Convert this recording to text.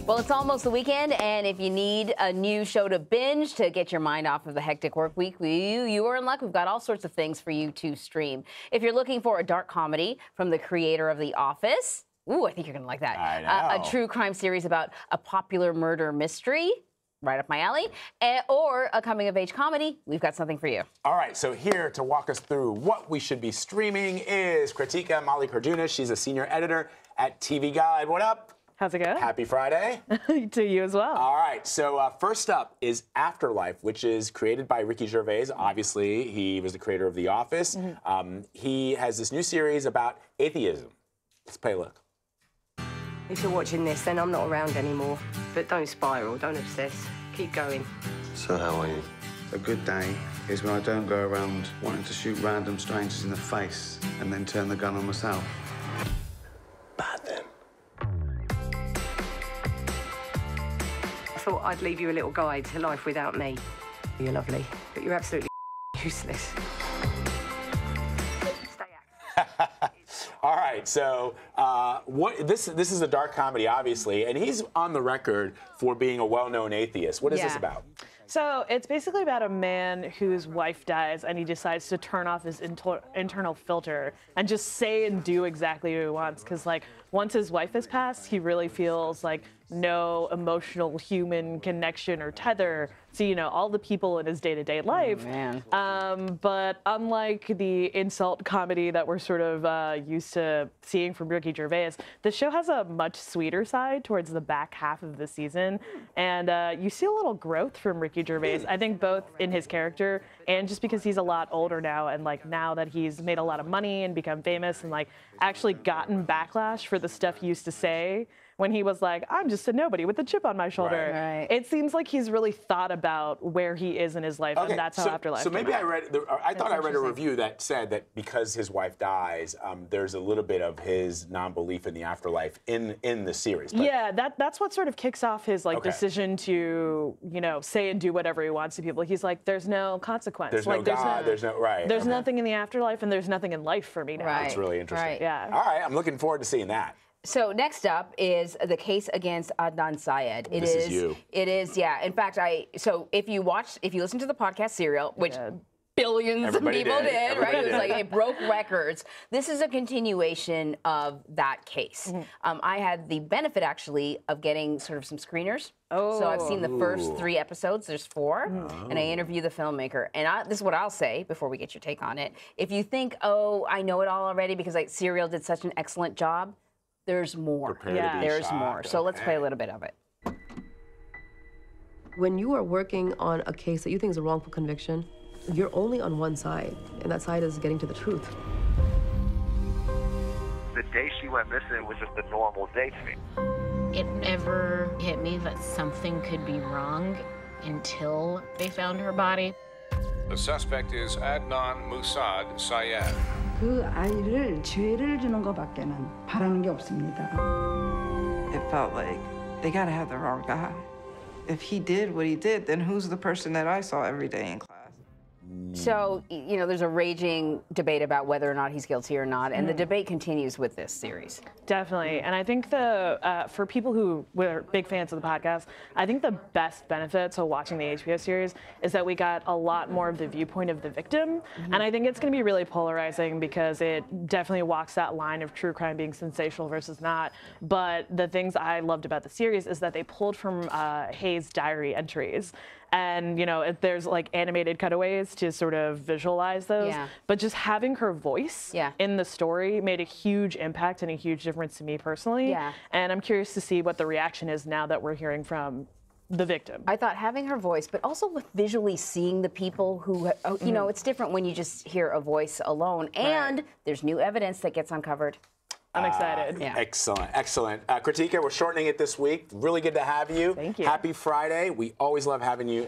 Well, it's almost the weekend, and if you need a new show to binge to get your mind off of the hectic work week, you are in luck. We've got all sorts of things for you to stream. If you're looking for a dark comedy from the creator of The Office, ooh, I think you're going to like that. I know. A true crime series about a popular murder mystery, right up my alley, or a coming-of-age comedy, we've got something for you. All right, so here to walk us through what we should be streaming is Krutika Mallikarjuna. She's a senior editor at TV Guide. What up? How's it going? Happy Friday. To you as well. All right, so first up is Afterlife, which is created by Ricky Gervais. Obviously, he was the creator of The Office. He has this new series about atheism. Let's play a look. If you're watching this, then I'm not around anymore. But don't spiral, don't obsess. Keep going. So how are you? A good day is when I don't go around wanting to shoot random strangers in the face and then turn the gun on myself. Bad then. I thought I'd leave you a little guide to life without me. You're lovely, but you're absolutely useless. Stay active. All right, so this is a dark comedy, obviously, and he's on the record for being a well-known atheist. What is this about? So it's basically about a man whose wife dies and he decides to turn off his internal filter and just say and do exactly what he wants. Because, like, once his wife has passed, he really feels like no emotional human connection or tether to, you know, all the people in his day-to-day life. But unlike the insult comedy that we're sort of used to seeing from Ricky Gervais, the show has a much sweeter side towards the back half of the season. And you see a little growth from Ricky Gervais, I think, both in his character and just because he's a lot older now, and like now that he's made a lot of money and become famous and like actually gotten backlash for the stuff he used to say when he was like, I'm just a nobody with a chip on my shoulder. Right. It seems like he's really thought about where he is in his life, and that's how Afterlife So maybe came out. I thought I read a review that said that because his wife dies, there's a little bit of his non-belief in the afterlife in the series. But yeah, that's what sort of kicks off his like decision to, you know, say and do whatever he wants to people. He's like, there's no consequence. There's like, no God, there's nothing in the afterlife, and there's nothing in life for me now. Right. That's really interesting. Right. Yeah. All right, I'm looking forward to seeing that. So next up is the Case Against Adnan Syed. This is you. It is, yeah. In fact, so if you listen to the podcast Serial, which billions of people did, right? It was like it broke records. This is a continuation of that case. I had the benefit actually of getting sort of some screeners. So I've seen the first 3 episodes. There's 4, and I interview the filmmaker. And this is what I'll say before we get your take on it. If you think, oh, I know it all already because like Serial did such an excellent job, there's more. There's more. So let's play a little bit of it. When you are working on a case that you think is a wrongful conviction, you're only on one side, and that side is getting to the truth. The day she went missing was just a normal day to me. It never hit me that something could be wrong until they found her body. The suspect is Adnan Syed. 그 아이를 죄를 주는 것밖에는 바라는 게 없습니다. It felt like they gotta have the wrong guy. If he did what he did, then who's the person that I saw every day in class? So, you know, there's a raging debate about whether or not he's guilty or not, and the debate continues with this series. Definitely, and I think for people who were big fans of the podcast, I think the best benefit to watching the HBO series is that we got a lot more of the viewpoint of the victim, and I think it's going to be really polarizing because it definitely walks that line of true crime being sensational versus not. But the things I loved about the series is that they pulled from Hayes' diary entries. And, you know, there's like animated cutaways to sort of visualize those. But just having her voice in the story made a huge impact and a huge difference to me personally. And I'm curious to see what the reaction is now that we're hearing from the victim. I thought having her voice, but also with visually seeing the people who, you know, it's different when you just hear a voice alone. And there's new evidence that gets uncovered. I'm excited. Excellent, excellent. Krutika, we're shortening it this week. Really good to have you. Thank you. Happy Friday. We always love having you.